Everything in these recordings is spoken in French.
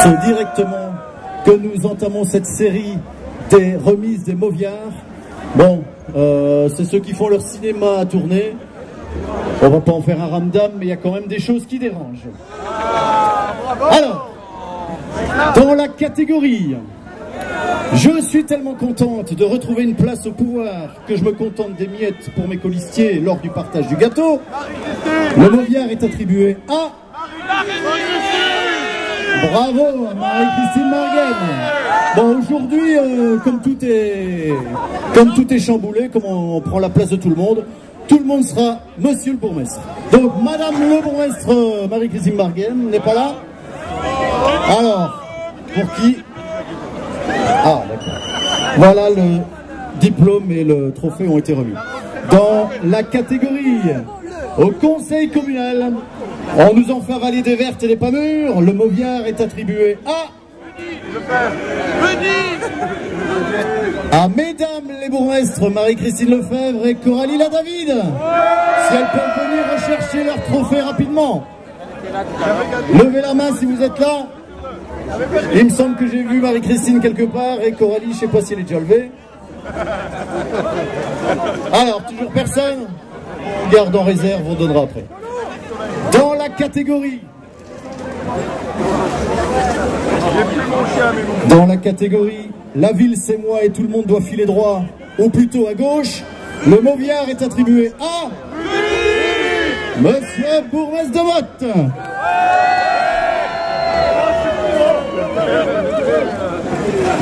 C'est directement que nous entamons cette série des remises des Mauviards. Bon, c'est ceux qui font leur cinéma à tourner. On va pas en faire un ramdam, mais il y a quand même des choses qui dérangent. Alors, dans la catégorie « Je suis tellement contente de retrouver une place au pouvoir que je me contente des miettes pour mes colistiers lors du partage du gâteau », le Mauviard est attribué à... Bravo à Marie-Christine Marguen. Bon, aujourd'hui, comme tout est chamboulé, comme on prend la place de tout le monde sera Monsieur le bourgmestre. Donc, Madame le bourgmestre Marie-Christine Marguen n'est pas là. Alors, pour qui? Ah, d'accord. Voilà, le diplôme et le trophée ont été remis. Dans la catégorie au conseil communal, on nous en fait avaler des vertes et des pas mûres. Le Mauviard est attribué à mesdames les bourgmestres Marie-Christine Lefebvre et Coralie David. Si elles peuvent venir rechercher leur trophée rapidement. Levez la main si vous êtes là. Il me semble que j'ai vu Marie-Christine quelque part et Coralie, je ne sais pas si elle est déjà levée. Alors, toujours personne? On garde en réserve, on donnera après. Dans la catégorie... La ville c'est moi et tout le monde doit filer droit, ou plutôt à gauche, le Mauviard est attribué à... Monsieur Bourgmestre de Motte.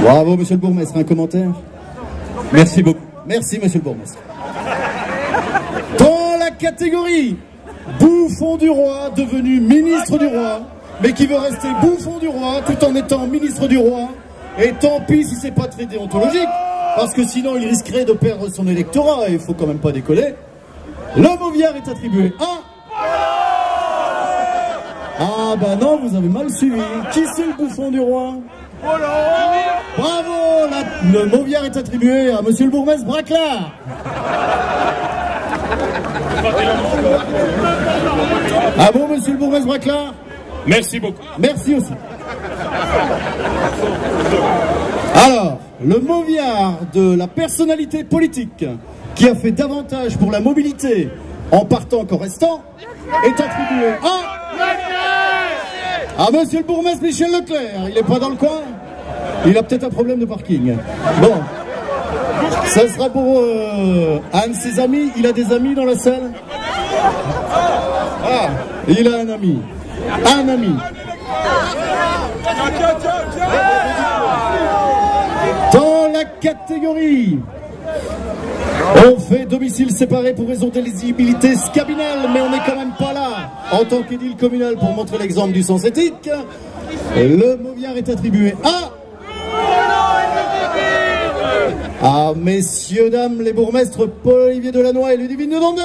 Bravo Monsieur le bourgmestre, un commentaire? Merci beaucoup. Merci Monsieur le bourgmestre. Dans la catégorie bouffon du roi, devenu ministre du roi, mais qui veut rester bouffon du roi tout en étant ministre du roi, et tant pis si c'est pas très déontologique, parce que sinon il risquerait de perdre son électorat, et il faut quand même pas décoller. Le Mauviard est attribué à... Ah bah non, vous avez mal suivi. Qui c'est le bouffon du roi? Bravo, le Mauviard est attribué à Monsieur le bourgmestre Braclard. Ah bon, Monsieur le bourgmestre Braclard? Merci beaucoup. Merci aussi. Alors, le Mauviard de la personnalité politique qui a fait davantage pour la mobilité en partant qu'en restant est attribué à Monsieur le bourgmestre Michel Leclerc. Il n'est pas dans le coin? Il a peut-être un problème de parking. Bon, ça sera pour un de ses amis. Il a des amis dans la salle? Ah, il a un ami. Un ami. Dans la catégorie, on fait domicile séparé pour raison d'éligibilité scabinale, mais on n'est quand même pas là en tant qu'édile communal pour montrer l'exemple du sens éthique. Le Mauviard est attribué à messieurs, dames, les bourgmestres Paul-Olivier Delannoy et Ludivine de Donder.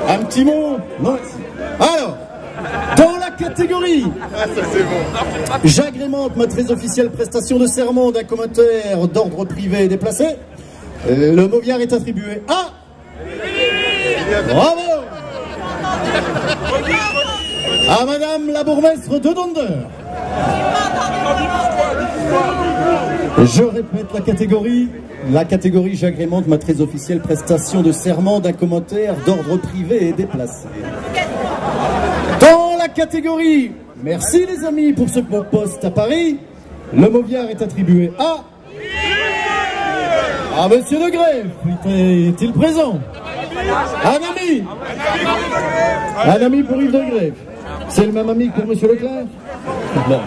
Un petit mot? Non. Alors, dans la catégorie, j'agrémente ma très officielle prestation de serment d'un commentaire d'ordre privé déplacé. Le Mauviard est attribué à... Bravo! À Madame la bourgmestre de Donder. Je répète la catégorie. La catégorie, j'agrémente ma très officielle prestation de serment d'un commentaire d'ordre privé et déplacé. Dans la catégorie, merci les amis pour ce bon poste à Paris, le Mauviard est attribué à Monsieur de Grève. Est-il présent? Un ami pour Yves de Grève. C'est le même ami que pour Monsieur Leclerc? Bon.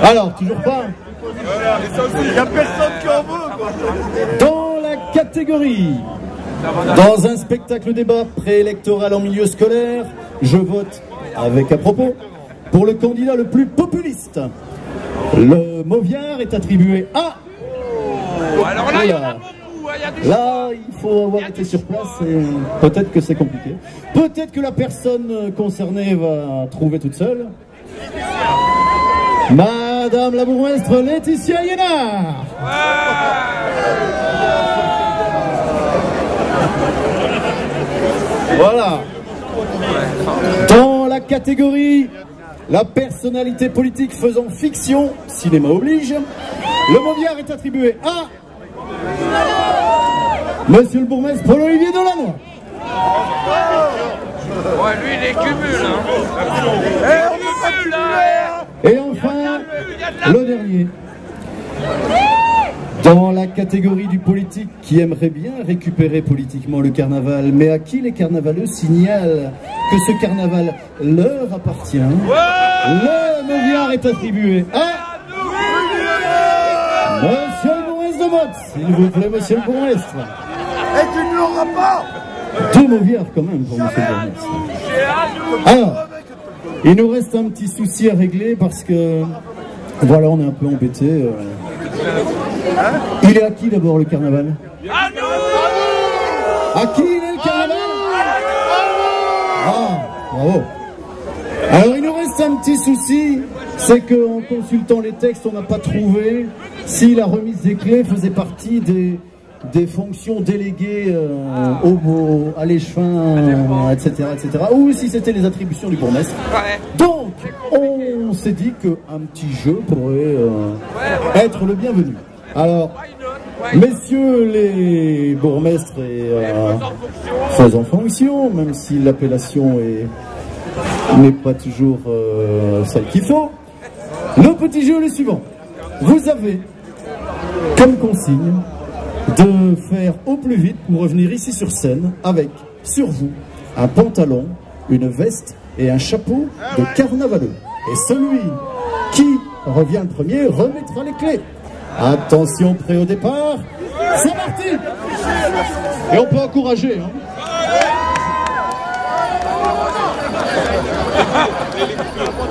Alors, toujours pas? Il n'y a personne qui en veut, quoi. Dans la catégorie, dans un spectacle débat préélectoral en milieu scolaire, je vote avec à propos pour le candidat le plus populiste. Le Mauviard est attribué à... Alors là, il y en a beaucoup. Là, il faut avoir été sur place et peut-être que c'est compliqué. Peut-être que la personne concernée va trouver toute seule. Madame la bourgmestre Laetitia Yénard. Voilà. Dans la catégorie la personnalité politique faisant fiction, cinéma oblige, le Moviard est attribué à Monsieur le bourgmestre Paul-Olivier Delannoy. Ouais, lui, il est cumul, hein. Et enfin, le dernier. Dans la catégorie du politique qui aimerait bien récupérer politiquement le carnaval, mais à qui les carnavaleux signalent que ce carnaval leur appartient, le Moviard est attribué à Monsieur le bourgmestre de Motte, s'il vous plaît, Monsieur le bourgmestre. Et tu ne l'auras pas. 2 Moviards quand même pour Monsieur le bourgmestre. Alors, il nous reste un petit souci à régler parce que, voilà, on est un peu embêtés. Il est à qui d'abord le carnaval? À nous! À qui il est le carnaval? Ah, bravo. Alors il nous reste un petit souci, c'est qu'en consultant les textes, on n'a pas trouvé si la remise des clés faisait partie des fonctions déléguées à l'échevin, etc., ou si c'était les attributions du bourgmestre. Ouais. Donc, on s'est dit qu'un petit jeu pourrait être le bienvenu. Alors, messieurs les bourgmestres et faisant fonction, même si l'appellation n'est pas toujours celle qu'il faut, le petit jeu est le suivant. Vous avez comme consigne de faire au plus vite pour revenir ici sur scène avec, sur vous, un pantalon, une veste et un chapeau de carnavaleux. Et celui qui revient le premier remettra les clés. Attention, prêt au départ, c'est parti. Et on peut encourager, hein.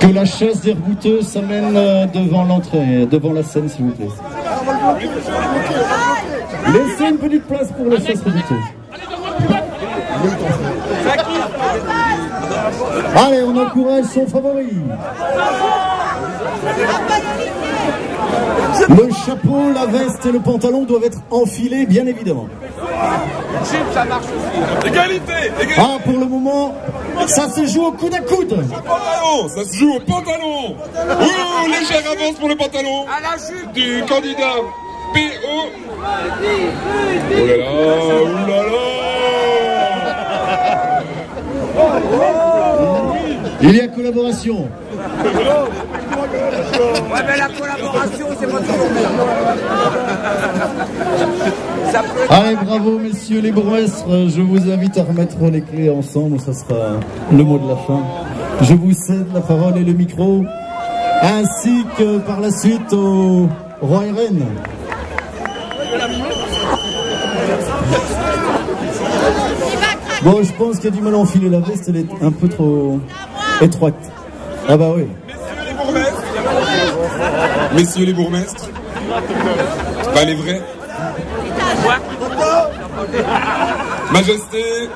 Que la chaise des rebouteux s'amène devant l'entrée, devant la scène, s'il vous plaît. Laissez une petite place pour la chaise rebouteuse. Allez, on encourage son favori. Le chapeau, la veste et le pantalon doivent être enfilés, bien évidemment. Ça marche aussi. Égalité. Ah, pour le moment, ça se joue au coude à coude. Pantalon, ça se joue au pantalon. Oh, légère avance pour le pantalon À la jupe. du candidat PO. Oh là là, oh là là. Il y a collaboration. Ouais, mais la collaboration, c'est pas toujours bien. Ça peut être... Allez, bravo, messieurs les bourgmestres. Je vous invite à remettre les clés ensemble. Ça sera le mot de la fin. Je vous cède la parole et le micro, ainsi que par la suite au roi et reine. Bon, je pense qu'il y a du mal à enfiler la veste. Elle est un peu trop étroite. Ah bah oui. Messieurs les bourgmestres, pas les vrais. Majesté.